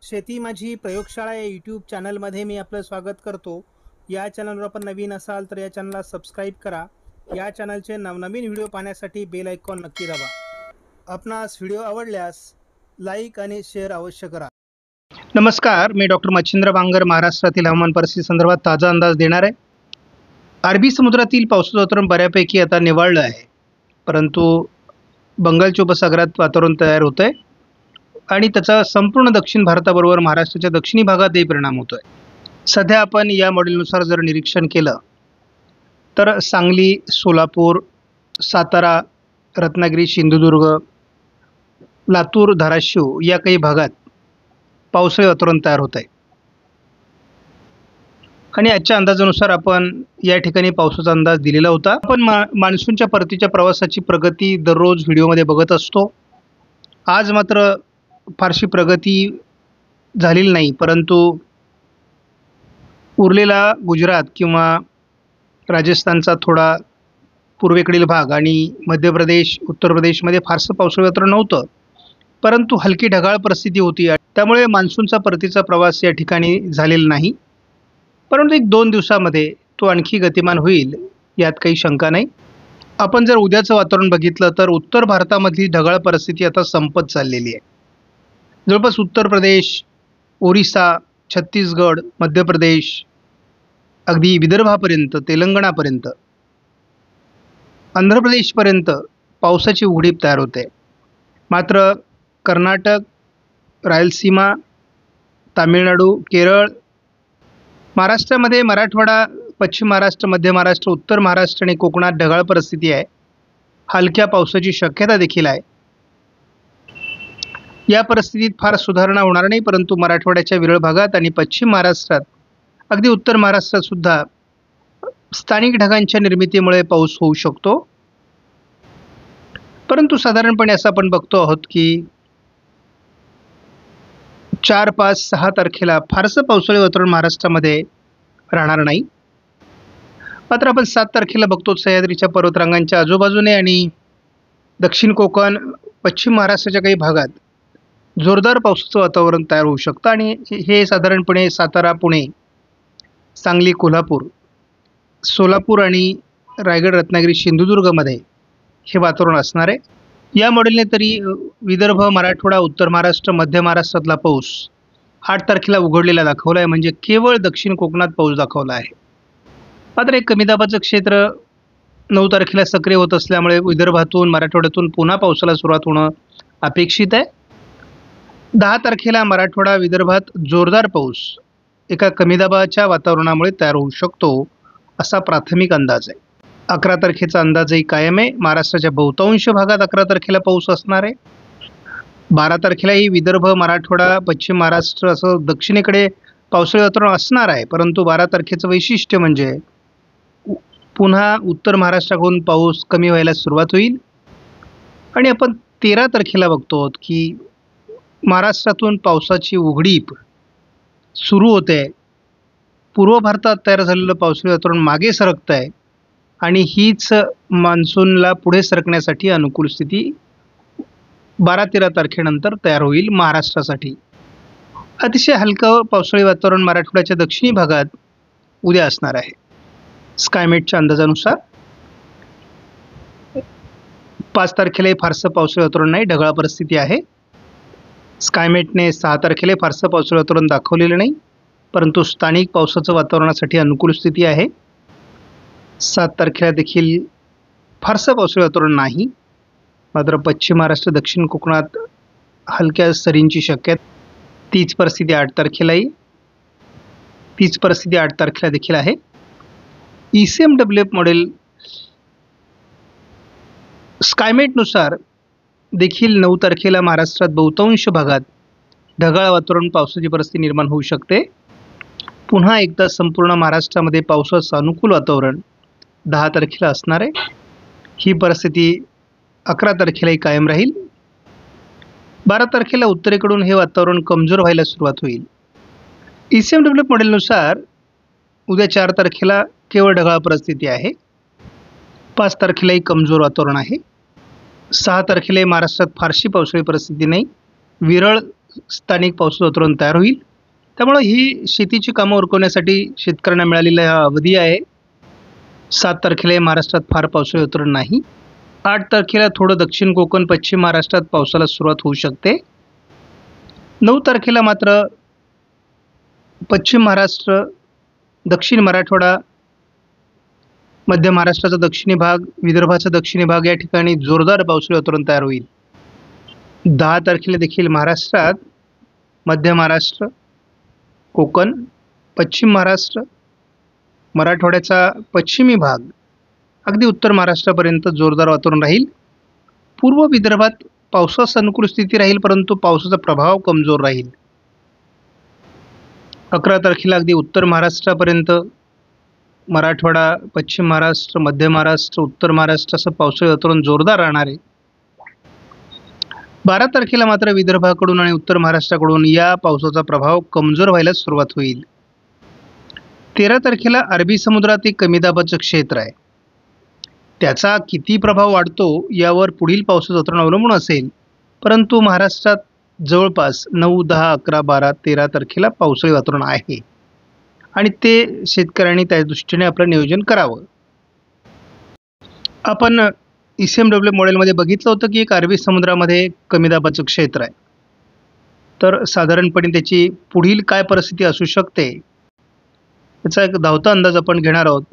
शेती माझी प्रयोगशाळा या यूट्यूब चॅनलमध्ये मी आपलं स्वागत करतो. या चॅनलवर आपण नवीन असाल तर या चॅनलला सबस्क्राईब करा. या चॅनलचे नवनवीन व्हिडिओ पाहण्यासाठी बेल आयकॉन नक्की दाबा. आपणास व्हिडिओ आवडल्यास लाईक आणि शेअर अवश्य करा. नमस्कार, मी डॉक्टर मच्छिंद्र बांगर महाराष्ट्रातील हवामान परिस्थिती संदर्भात ताजा अंदाज देणार आहे. अरबी समुद्रातील पावसाचं वातावरण बऱ्यापैकी आता निवळलं आहे, परंतु बंगालच्या उपसागरात वातावरण तयार होतं आहे आणि त्याचा संपूर्ण दक्षिण भारताबरोबर महाराष्ट्राच्या दक्षिणी भागातही परिणाम होतो आहे. सध्या आपण या मॉडेलनुसार जर निरीक्षण केलं तर सांगली, सोलापूर, सातारा, रत्नागिरी, सिंधुदुर्ग, लातूर, धाराशिव या काही भागात पावसाळी वातावरण तयार होत आहे आणि आजच्या अंदाजानुसार आपण या ठिकाणी पावसाचा अंदाज दिलेला होता. आपण मान्सूनच्या परतीच्या प्रवासाची प्रगती दररोज व्हिडिओमध्ये बघत असतो. आज मात्र फारशी प्रगती झालेली नाही, परंतु उरलेला गुजरात किंवा राजस्थानचा थोडा पूर्वेकडील भाग आणि मध्य प्रदेश, उत्तर प्रदेशमध्ये फारसं पावसाळी वातावरण नव्हतं, परंतु हलकी ढगाळ परिस्थिती होती. त्यामुळे मान्सूनचा परतीचा प्रवास या ठिकाणी झालेला नाही, परंतु 1-2 दिवसामध्ये तो आणखी गतिमान होईल यात काही शंका नाही. आपण जर उद्याचं वातावरण बघितलं तर उत्तर भारतामधली ढगाळ परिस्थिती आता संपत चाललेली आहे. जवळपास उत्तर प्रदेश, ओरिसा, छत्तीसगड, मध्य प्रदेश, अगदी विदर्भापर्यंत, तेलंगणापर्यंत, आंध्र प्रदेशपर्यंत पावसाची उघडीप तयार होते. मात्र कर्नाटक, रायलसीमा, तामिळनाडू, केरळ, महाराष्ट्रामध्ये मराठवाडा, पश्चिम महाराष्ट्र, मध्य महाराष्ट्र, उत्तर महाराष्ट्र आणि कोकणात ढगाळ परिस्थिती आहे. हलक्या पावसाची शक्यता देखील आहे. या परिस्थितीत फार सुधारणा होणार नाही, परंतु मराठवाड्याच्या विरळ भागात आणि पश्चिम महाराष्ट्रात, अगदी उत्तर महाराष्ट्रात सुद्धा स्थानिक ढगांच्या निर्मितीमुळे पाऊस होऊ शकतो. परंतु साधारणपणे असं आपण बघतो आहोत की 4, 5, 6 तारखेला फारसं पावसाळी वातावरण महाराष्ट्रामध्ये राहणार नाही. मात्र आपण 7 तारखेला बघतो सह्याद्रीच्या पर्वतरांगांच्या आजूबाजूने आणि दक्षिण कोकण, पश्चिम महाराष्ट्राच्या काही भागात जोरदार पावसाचं वातावरण तयार होऊ शकतं आणि हे साधारणपणे सातारा, पुणे, सांगली, कोल्हापूर, सोलापूर आणि रायगड, रत्नागिरी, सिंधुदुर्गमध्ये हे वातावरण असणार आहे. या मॉडेलने तरी विदर्भ, मराठवाडा, उत्तर महाराष्ट्र, मध्य महाराष्ट्रातला पाऊस 8 तारखेला उघडलेला दाखवला आहे, म्हणजे केवळ दक्षिण कोकणात पाऊस दाखवला आहे. मात्र एक कमी दाबाचं क्षेत्र 9 तारखेला सक्रिय होत असल्यामुळे विदर्भातून, मराठवाड्यातून पुन्हा पावसाला सुरुवात होणं अपेक्षित आहे. 10 तारखेला मराठवाडा, विदर्भात जोरदार पाऊस एका कमी दाबाच्या वातावरणामुळे तयार होऊ शकतो, असा प्राथमिक अंदाज आहे. 11 तारखेचा अंदाजही कायम आहे. महाराष्ट्राच्या बहुतांश भागात 11 तारखेला पाऊस असणार आहे. 12 तारखेलाही विदर्भ, मराठवाडा, पश्चिम महाराष्ट्र असं दक्षिणेकडे पावसाळी वातावरण असणार आहे, परंतु 12 तारखेचं वैशिष्ट्य म्हणजे पुन्हा उत्तर महाराष्ट्राकडून पाऊस कमी व्हायला सुरुवात होईल आणि आपण 13 तारखेला बघतो की महाराष्ट्रातून पावसाची उघडीप सुरू होते. पूर्व भारतात तयार झालेलं पावसाळी वातावरण मागे सरकतं आहे आणि हीच मान्सूनला पुढे सरकण्यासाठी अनुकूल स्थिती 12-13 तारखेनंतर तयार होईल महाराष्ट्रासाठी. अतिशय हलकं पावसाळी वातावरण मराठवाड्याच्या दक्षिणी भागात उद्या असणार आहे. स्कायमेटच्या अंदाजानुसार 5 तारखेलाही फारसं पावसाळी वातावरण नाही, ढगाळ परिस्थिती आहे. स्कायमेटने 6 तारखेला फारसं पावसाळी वातावरण दाखवलेलं नाही, परंतु स्थानिक पावसाचं वातावरणासाठी अनुकूल स्थिती आहे. 7 तारखेला देखील फारसं पावसाळी वातावरण नाही, मात्र पश्चिम महाराष्ट्र, दक्षिण कोकणात हलक्या सरींची शक्यता. तीच परिस्थिती 8 तारखेलाही, तीच परिस्थिती 8 तारखेला देखील आहे. ECMWF मॉडेल स्कायमेटनुसार देखील 9 तारखेला महाराष्ट्रात बहुतांश भागात ढगाळ वातावरण, पावसाची परिस्थिती निर्माण होऊ शकते. पुन्हा एकदा संपूर्ण महाराष्ट्रामध्ये पावसाचं अनुकूल वातावरण 10 तारखेला असणार आहे. ही परिस्थिती 11 तारखेलाही कायम राहील. 12 तारखेला उत्तरेकडून हे वातावरण कमजोर व्हायला सुरुवात होईल. ECMWF मॉडेलनुसार उद्या 4 तारखेला केवळ ढगाळ परिस्थिती आहे. 5 तारखेलाही कमजोर वातावरण आहे. 6 तारखेला महाराष्ट्रात फारशी पावसाळी परिस्थिती नाही, विरळ स्थानिक पावसाचं वातावरण तयार होईल. त्यामुळे ही शेतीची कामं उरकवण्यासाठी शेतकऱ्यांना मिळालेला हा अवधी आहे. 7 तारखेला महाराष्ट्रात फार पावसाळी वातावरण नाही. 8 तारखेला थोडं दक्षिण कोकण, पश्चिम महाराष्ट्रात पावसाला सुरुवात होऊ शकते. 9 तारखेला मात्र पश्चिम महाराष्ट्र, दक्षिण मराठवाडा, मध्य महाराष्ट्राचा दक्षिणी भाग, विदर्भाचा दक्षिणी भाग या ठिकाणी जोरदार पावसाळी वातावरण तयार होईल. 10 तारखेला देखील महाराष्ट्रात मध्य महाराष्ट्र, कोकण, पश्चिम महाराष्ट्र, मराठवाड्याचा पश्चिमी भाग, अगदी उत्तर महाराष्ट्रापर्यंत जोरदार वातावरण राहील. पूर्व विदर्भात पावसास अनुकूल स्थिती राहील, परंतु पावसाचा प्रभाव कमजोर राहील. 11 तारखेला अगदी उत्तर महाराष्ट्रापर्यंत, मराठवाडा, पश्चिम महाराष्ट्र, मध्य महाराष्ट्र, उत्तर महाराष्ट्र असं पावसाळी वातावरण जोरदार राहणार आहे. 12 तारखेला मात्र विदर्भाकडून आणि उत्तर महाराष्ट्राकडून या पावसाचा प्रभाव कमजोर व्हायला सुरुवात होईल. 13 तारखेला अरबी समुद्रात एक कमी दाबाचं क्षेत्र आहे. त्याचा किती प्रभाव वाढतो यावर पुढील पावसाचं वातावरण अवलंबून असेल, परंतु महाराष्ट्रात जवळपास 9, 10, 11, 12, 13 तारखेला पावसाळी वातावरण आहे आणि ते शेतकऱ्यांनी त्या दृष्टीने आपलं नियोजन करावं. आपण ECMW मॉडेलमध्ये बघितलं होतं की एक अरबी समुद्रामध्ये कमी दाबाचं क्षेत्र आहे. तर साधारणपणे त्याची पुढील काय परिस्थिती असू शकते याचा एक धावता अंदाज आपण घेणार आहोत.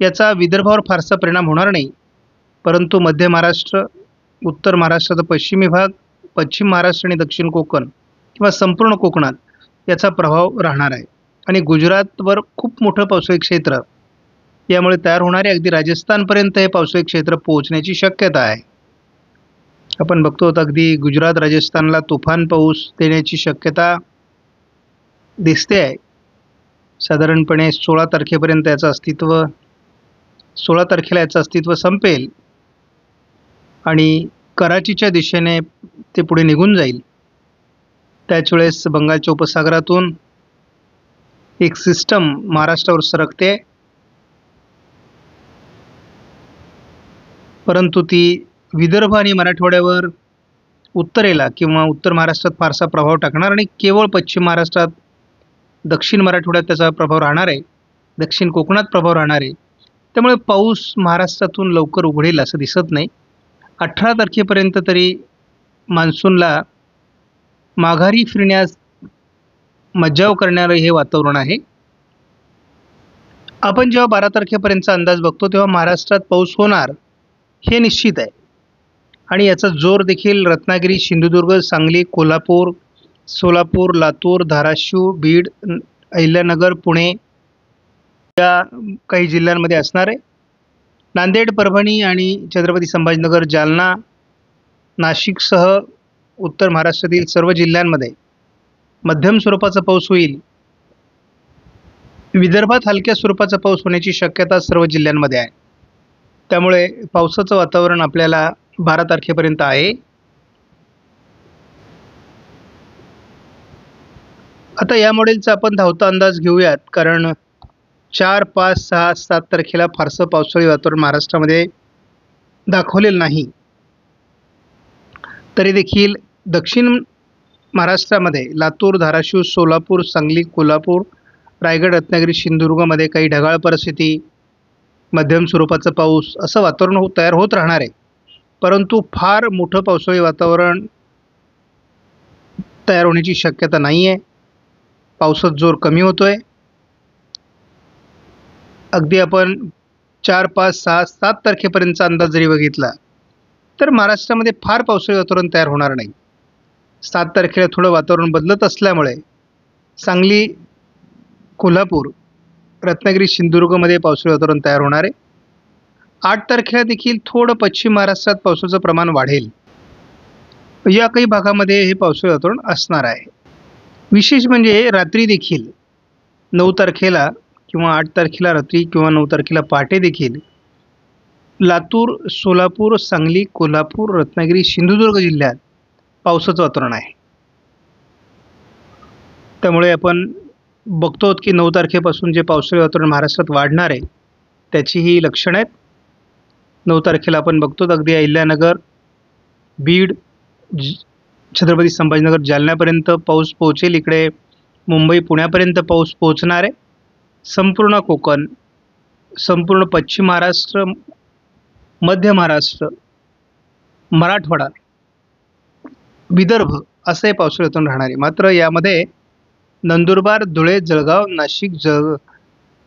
याचा विदर्भावर फारसा परिणाम होणार नाही, परंतु मध्य महाराष्ट्र, उत्तर महाराष्ट्राचा पश्चिमी भाग, पश्चिम महाराष्ट्र आणि दक्षिण कोकण किंवा संपूर्ण कोकणात याचा प्रभाव राहणार आहे. आणि गुजरातवर खूप मोठं पावसाळी क्षेत्र, यामुळे तयार होणारे अगदी राजस्थानपर्यंत हे पावसाळी क्षेत्र पोहोचण्याची शक्यता आहे. आपण बघतो अगदी गुजरात, राजस्थानला तुफान पाऊस देण्याची शक्यता दिसते आहे. साधारणपणे 16 तारखेपर्यंत याचं अस्तित्व, 16 तारखेला याचं अस्तित्व संपेल आणि कराचीच्या दिशेने ते पुढे निघून जाईल. त्याच वेळेस बंगालच्या उपसागरातून एक सिस्टम महाराष्ट्रावर सरकते, परंतु ती विदर्भ आणि मराठवाड्यावर उत्तरेला किंवा उत्तर महाराष्ट्रात फारसा प्रभाव टाकणार आणि केवळ पश्चिम महाराष्ट्रात, दक्षिण मराठवाड्यात त्याचा प्रभाव राहणार आहे, दक्षिण कोकणात प्रभाव राहणार आहे. त्यामुळे पाऊस महाराष्ट्रातून लवकर उघडेल असं दिसत नाही. 18 तारखेपर्यंत तरी मान्सूनला माघारी फिरण्यास मज्जाव करणारं हे वातावरण आहे. आपण जेव्हा 12 तारखेपर्यंतचा अंदाज बघतो तेव्हा महाराष्ट्रात पाऊस होणार हे निश्चित आहे आणि याचा जोर देखील रत्नागिरी, सिंधुदुर्ग, सांगली, कोल्हापूर, सोलापूर, लातूर, धाराशिव, बीड, अहिल्यानगर, पुणे या काही जिल्ह्यांमध्ये असणार आहे. नांदेड, परभणी आणि छत्रपती संभाजीनगर, जालना, नाशिकसह उत्तर महाराष्ट्रातील सर्व जिल्ह्यांमध्ये मध्यम स्वरूपाचा पाऊस होईल. विदर्भात हलक्या स्वरूपाचा पाऊस होण्याची शक्यता सर्व जिल्ह्यांमध्ये आहे. त्यामुळे पावसाचं वातावरण आपल्याला 12 तारखेपर्यंत आहे. आता या मॉडेलचा आपण धावता अंदाज घेऊयात, कारण 4, 5, 6, 7 तारखेला फारसं पावसाळी वातावरण महाराष्ट्रामध्ये दाखवलेलं नाही. तरी देखील दक्षिण महाराष्ट्रामध्ये लातूर, धाराशिव, सोलापूर, सांगली, कोल्हापूर, रायगड, रत्नागिरी, सिंधुदुर्गमध्ये काही ढगाळ परिस्थिती, मध्यम स्वरूपाचा पाऊस असं वातावरण तयार होत राहणार आहे. परंतु फार मोठं पावसाळी वातावरण तयार होण्याची शक्यता नाही आहे. पावसाचा जोर कमी होतो आहे. अगदी आपण 4, 5, 6, 7 तारखेपर्यंतचा अंदाज जरी बघितला तर महाराष्ट्रामध्ये फार पावसाळी वातावरण तयार होणार नाही. 7 तारखेला थोडं वातावरण बदलत असल्यामुळे सांगली, कोल्हापूर, रत्नागिरी, सिंधुदुर्गमध्ये पावसाळी वातावरण तयार होणार आहे. 8 तारखेला देखील थोडं पश्चिम महाराष्ट्रात पावसाचं प्रमाण वाढेल. या काही भागामध्ये हे पावसाळी वातावरण असणार आहे. विशेष म्हणजे रात्री देखील 9 तारखेला किंवा 8 तारखेला रात्री किंवा 9 तारखेला पहाटे देखील लातूर, सोलापूर, सांगली, कोल्हापूर, रत्नागिरी, सिंधुदुर्ग जिल्ह्यात पावसाचं वातावरण आहे. त्यामुळे आपण बघतो की 9 तारखेपासून जे पावसाळी वातावरण महाराष्ट्रात वाढणार आहे त्याची ही लक्षणं आहेत. 9 तारखेला आपण बघतो अगदी अहिल्यानगर, बीड, छत्रपती संभाजीनगर जालन्यापर्यंत पाऊस पोहोचेल. इकडे मुंबई पुण्यापर्यंत पाऊस पोहोचणार आहे. संपूर्ण कोकण, संपूर्ण पश्चिम महाराष्ट्र, मध्य महाराष्ट्र, मराठवाडा, विदर्भ असं हे पावसाळी वातावरण राहणार आहे. मात्र यामध्ये नंदुरबार, धुळे, जळगाव, नाशिक,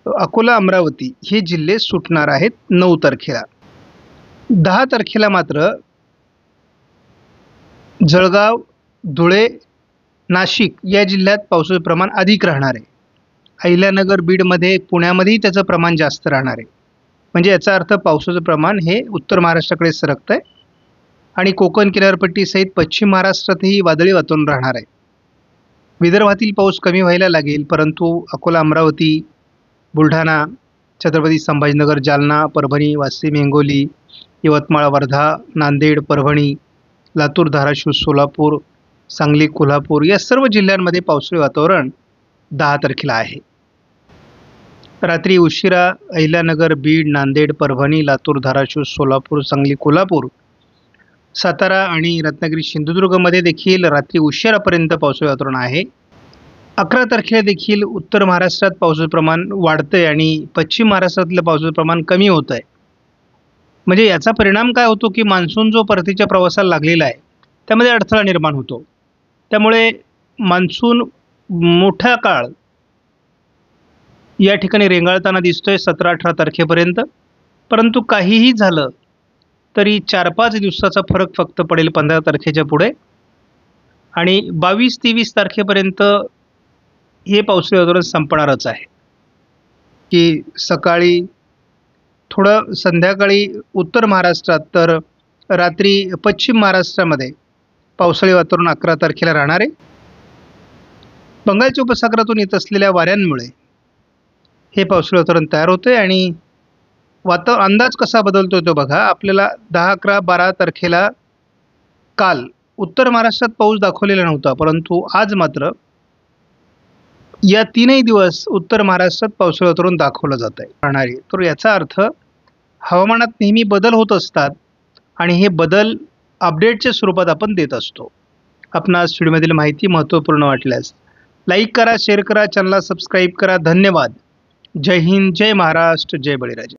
अकोला, अमरावती हे जिल्हे सुटणार आहेत 9 तारखेला. 10 तारखेला मात्र जळगाव, धुळे, नाशिक या जिल्ह्यात पावसाचं प्रमाण अधिक राहणार आहे. अहिल्यानगर, बीडमध्ये, पुण्यामध्येही त्याचं प्रमाण जास्त राहणार आहे. म्हणजे याचा अर्थ पावसाचं प्रमाण हे उत्तर महाराष्ट्राकडे सरकतं आहे आणि कोकण किनारपट्टीसहित पश्चिम महाराष्ट्रातही वादळी वातावरण राहणार आहे. विदर्भातील पाऊस कमी व्हायला लागेल, परंतु अकोला, अमरावती, बुलढाणा, छत्रपती संभाजीनगर, जालना, परभणी, वाशिम, हिंगोली, यवतमाळ, वर्धा, नांदेड, परभणी, लातूर, धाराशिव, सोलापूर, सांगली, कोल्हापूर या सर्व जिल्ह्यांमध्ये पावसाळी वातावरण 10 तारखेला आहे. रात्री उशिरा अहिल्यानगर, बीड, नांदेड, परभणी, लातूर, धाराशिव, सोलापूर, सांगली, कोल्हापूर, सातारा आणि रत्नागिरी, सिंधुदुर्गमध्ये देखील रात्री उशिरापर्यंत पावसाळी वातावरण आहे. 11 तारखेला देखील उत्तर महाराष्ट्रात पावसाचं प्रमाण वाढतंय आणि पश्चिम महाराष्ट्रातलं पावसाचं प्रमाण कमी होत आहे. म्हणजे याचा परिणाम काय होतो की मान्सून जो परतीच्या प्रवासाला लागलेला आहे त्यामध्ये अडथळा निर्माण होतो. त्यामुळे मान्सून मोठा काळ या ठिकाणी रेंगाळताना दिसतोय 17-18 तारखेपर्यंत. परंतु काहीही झालं तरी 4-5 दिवसाचा फरक फक्त पडेल 15 तारखेच्या पुढे आणि 22-23 तारखेपर्यंत हे पावसाळी वातावरण संपणारच आहे. की सकाळी थोडं, संध्याकाळी उत्तर महाराष्ट्रात तर रात्री पश्चिम महाराष्ट्रामध्ये पावसाळी वातावरण 11 तारखेला राहणार आहे. बंगालच्या उपसागरातून येत असलेल्या वाऱ्यांमुळे हे पावसाळी वातावरण तयार होते आणि अंदाज कसा बदलतोय तो बघा. आपल्याला 10, 11, 12 तारखेला काल उत्तर महाराष्ट्रात पाऊस दाखवलेला नव्हता, परंतु आज मात्र या 3ही दिवस उत्तर महाराष्ट्रात पावसाळी वातावरण दाखवलं जात आहे राहणार आहे. तर याचा अर्थ हवामानात नेहमी बदल होत असतात आणि हे बदल अपडेटच्या स्वरूपात आपण देत असतो. आपणास व्हिडिओमधील माहिती महत्त्वपूर्ण वाटल्यास लाईक करा, शेअर करा, चॅनलला सबस्क्राईब करा. धन्यवाद. जय हिंद, जय महाराष्ट्र, जय बळीराजा.